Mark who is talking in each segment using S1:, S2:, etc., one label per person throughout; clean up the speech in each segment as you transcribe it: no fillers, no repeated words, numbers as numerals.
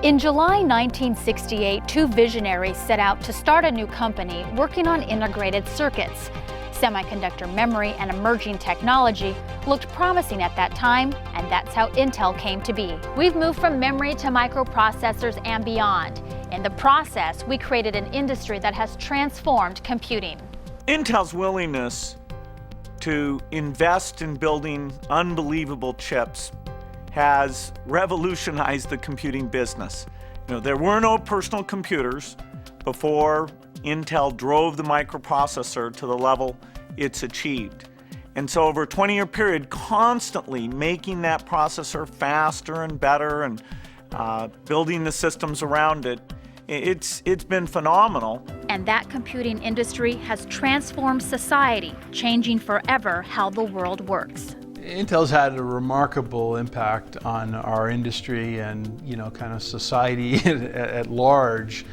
S1: In July 1968, two visionaries set out to start a new company working on integrated circuits. Semiconductor memory and emerging technology looked promising at that time, and that's how Intel came to be. We've moved from memory to microprocessors and beyond. In the process, we created an industry that has transformed computing.
S2: Intel's willingness to invest in building unbelievable chips has revolutionized the computing business. There were no personal computers before Intel drove the microprocessor to the level it's achieved. And so over a 20-year period, constantly making that processor faster and better and building the systems around it, it's been phenomenal.
S1: And that computing industry has transformed society, changing forever how the world works.
S3: Intel's had a remarkable impact on our industry and, kind of society at large.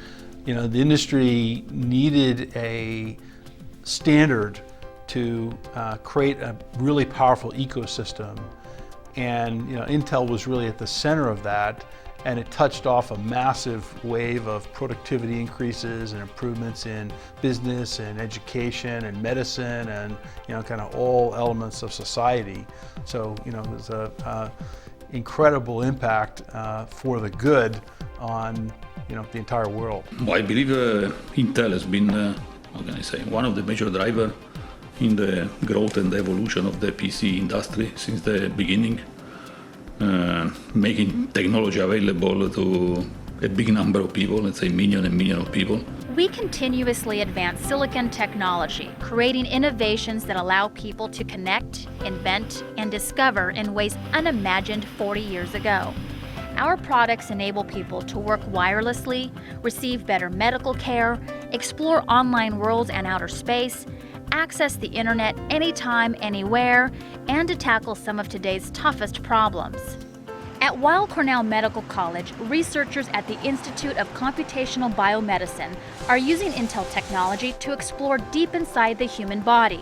S3: The industry needed a standard to create a really powerful ecosystem. And, Intel was really at the center of that, and it touched off a massive wave of productivity increases and improvements in business and education and medicine and, kind of all elements of society. So, it was an incredible impact for the good on, the entire world.
S4: I believe Intel has been, one of the major drivers in the growth and the evolution of the PC industry since the beginning. Making technology available to a big number of people, let's say million and million of people.
S1: We continuously advance silicon technology, creating innovations that allow people to connect, invent, and discover in ways unimagined 40 years ago. Our products enable people to work wirelessly, receive better medical care, explore online worlds and outer space, access the internet anytime, anywhere, and to tackle some of today's toughest problems. At Weill Cornell Medical College, researchers at the Institute of Computational Biomedicine are using Intel technology to explore deep inside the human body.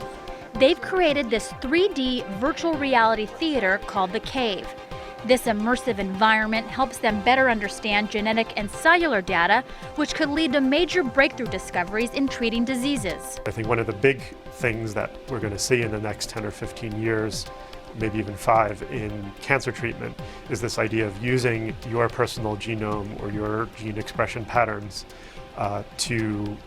S1: They've created this 3D virtual reality theater called The Cave. This immersive environment helps them better understand genetic and cellular data, which could lead to major breakthrough discoveries in treating diseases.
S5: I think one of the big things that we're going to see in the next 10 or 15 years, maybe even 5, in cancer treatment is this idea of using your personal genome or your gene expression patterns to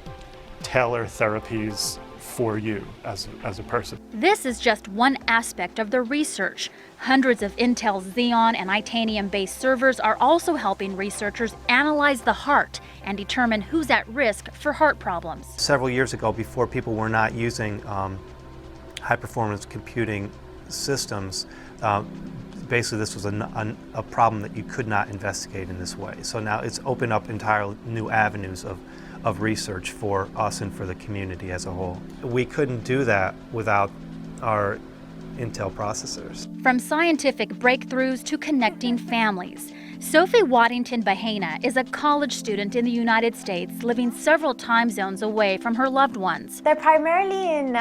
S5: tailor therapies for you as a person.
S1: This is just one aspect of the research. Hundreds of Intel Xeon and Itanium-based servers are also helping researchers analyze the heart and determine who's at risk for heart problems.
S6: Several years ago, before people were not using high-performance computing systems, basically this was a problem that you could not investigate in this way. So now it's opened up entirely new avenues of research for us and for the community as a whole. We couldn't do that without our Intel processors.
S1: From scientific breakthroughs to connecting families, Sophie Waddington Bahena is a college student in the United States living several time zones away from her loved ones.
S7: They're primarily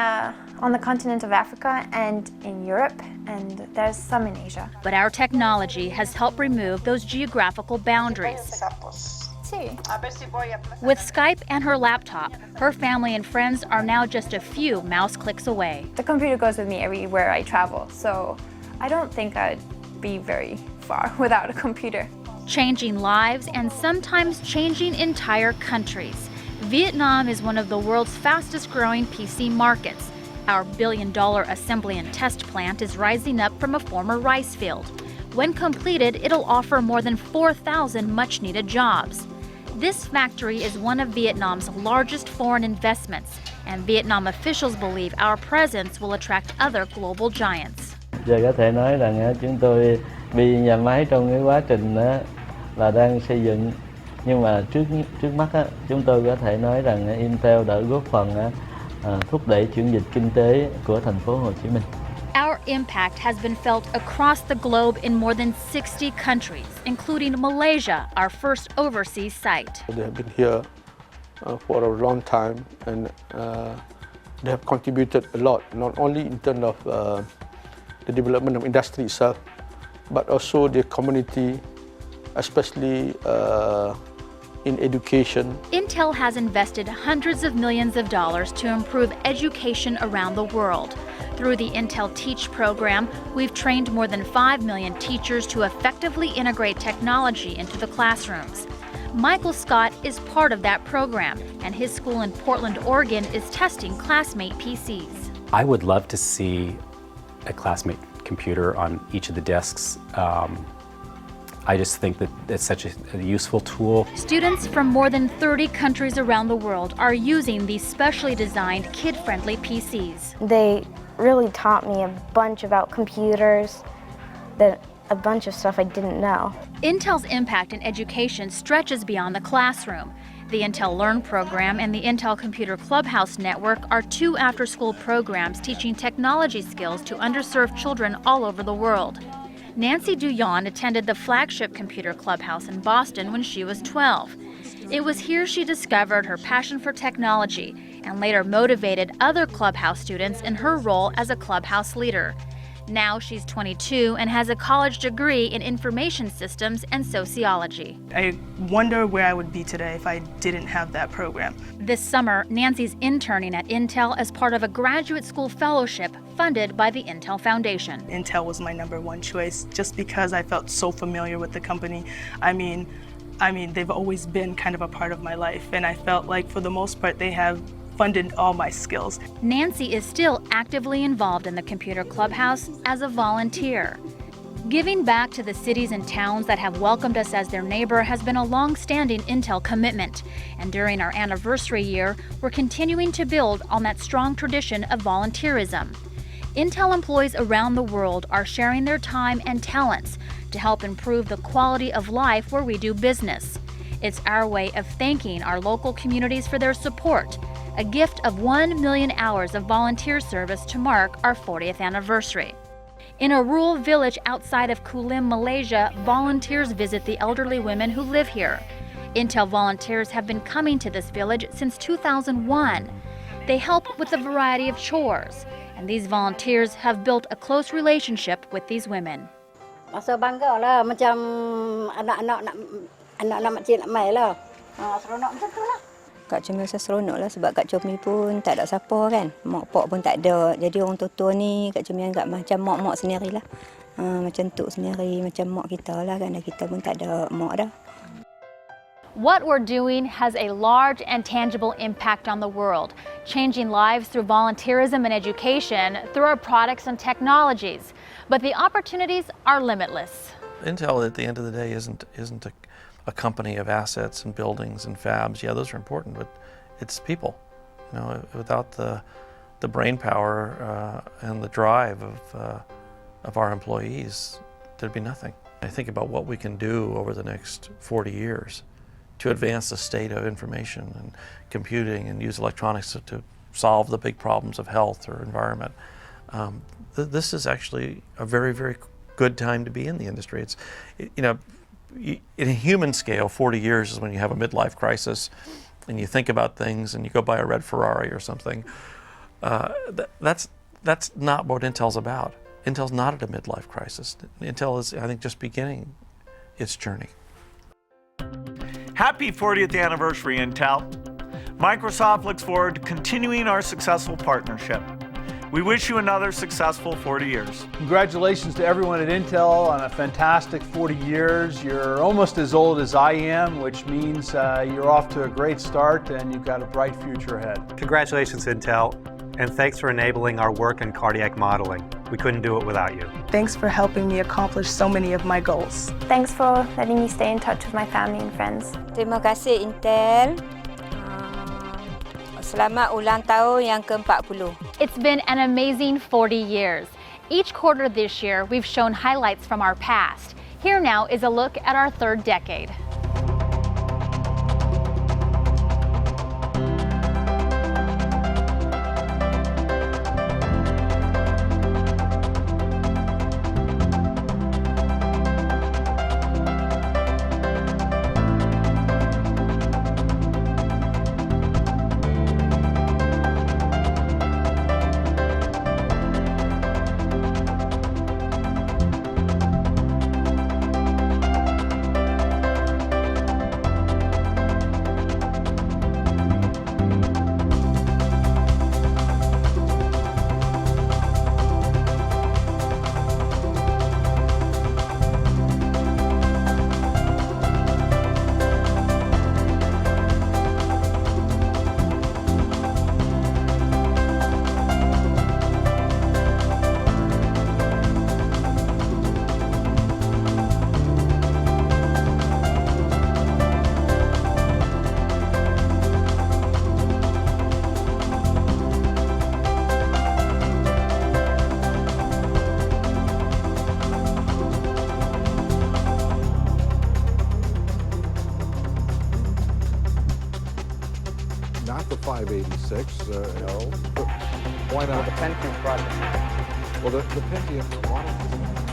S7: on the continent of Africa and in Europe, and there's some in Asia.
S1: But our technology has helped remove those geographical boundaries. With Skype and her laptop, her family and friends are now just a few mouse clicks away.
S7: The computer goes with me everywhere I travel, so I don't think I'd be very far without a computer.
S1: Changing lives and sometimes changing entire countries. Vietnam is one of the world's fastest growing PC markets. Our billion-dollar assembly and test plant is rising up from a former rice field. When completed, it'll offer more than 4,000 much-needed jobs. This factory is one of Vietnam's largest foreign investments, and Vietnam officials believe our presence will attract other global giants.
S8: Giờ có thể nói rằng chúng tôi bị nhà máy trong cái quá trình là đang xây dựng, nhưng mà trước mắt chúng tôi có thể nói rằng Intel đã góp phần thúc đẩy chuyển dịch kinh tế của thành phố Hồ Chí Minh.
S1: Our impact has been felt across the globe in more than 60 countries, including Malaysia, our first overseas site.
S9: They have been here for a long time, and they have contributed a lot, not only in terms of the development of industry itself, but also the community especially in education.
S1: Intel has invested hundreds of millions of dollars to improve education around the world. Through the Intel Teach program, we've trained more than 5 million teachers to effectively integrate technology into the classrooms. Michael Scott is part of that program, and his school in Portland, Oregon is testing classmate PCs.
S10: I would love to see a classmate computer on each of the desks. I just think that it's such a useful tool.
S1: Students from more than 30 countries around the world are using these specially designed kid-friendly PCs.
S11: They really taught me a bunch about computers, a bunch of stuff I didn't know.
S1: Intel's impact in education stretches beyond the classroom. The Intel Learn program and the Intel Computer Clubhouse Network are 2 after-school programs teaching technology skills to underserved children all over the world. Nancy Duyon attended the flagship Computer Clubhouse in Boston when she was 12. It was here she discovered her passion for technology and later motivated other Clubhouse students in her role as a Clubhouse leader. Now she's 22 and has a college degree in information systems and sociology.
S12: I wonder where I would be today if I didn't have that program.
S1: This summer, Nancy's interning at Intel as part of a graduate school fellowship funded by the Intel Foundation.
S12: Intel was my #1 choice just because I felt so familiar with the company. I mean, they've always been kind of a part of my life, and I felt like for the most part they have funded all my skills.
S1: Nancy is still actively involved in the Computer Clubhouse as a volunteer. Giving back to the cities and towns that have welcomed us as their neighbor has been a long-standing Intel commitment. And during our anniversary year, we're continuing to build on that strong tradition of volunteerism. Intel employees around the world are sharing their time and talents to help improve the quality of life where we do business. It's our way of thanking our local communities for their support, a gift of 1 million hours of volunteer service to mark our 40th anniversary. In a rural village outside of Kulim, Malaysia, volunteers visit the elderly women who live here. Intel volunteers have been coming to this village since 2001. They help with a variety of chores, and these volunteers have built a close relationship with these women.
S13: Rasa bangga lah, macam anak-anak makcik nak mai lah. Seronok macam tu lah. Kak Comel rasa seronok lah sebab Kak Comel pun tak ada siapa kan. Mak pak pun tak ada. Jadi orang tua-tua ni Kak Comel anggap macam mak-mak sendirilah. Macam tok sendiri, macam mak kita lah kan. Kita pun tak ada mak dah.
S1: What we're doing has a large and tangible impact on the world, changing lives through volunteerism and education, through our products and technologies. But the opportunities are limitless.
S14: Intel, at the end of the day, isn't a company of assets and buildings and fabs. Yeah, those are important, but it's people. You know, without the brain power and the drive of our employees, there'd be nothing. I think about what we can do over the next 40 years to advance the state of information and computing and use electronics to solve the big problems of health or environment. This is actually a very, very good time to be in the industry. It's, you know, in a human scale, 40 years is when you have a midlife crisis and you think about things and you go buy a red Ferrari or something. That's not what Intel's about. Intel's not at a midlife crisis. Intel is, I think, just beginning its journey.
S2: Happy 40th anniversary, Intel. Microsoft looks forward to continuing our successful partnership. We wish you another successful 40 years.
S3: Congratulations to everyone at Intel on a fantastic 40 years. You're almost as old as I am, which means you're off to a great start and you've got a bright future ahead.
S6: Congratulations, Intel, and thanks for enabling our work in cardiac modeling. We couldn't do it without you.
S12: Thanks for helping me accomplish so many of my goals.
S7: Thanks for letting me stay in touch with my family and friends.
S13: Terima kasih Intel. Selamat ulang tahun yang ke-40.
S1: It's been an amazing 40 years. Each quarter this year, we've shown highlights from our past. Here now is a look at our 3rd decade.
S15: 586.
S16: No.
S15: Why not?
S16: The Pentium processor.
S15: Well, the Pentium, a lot of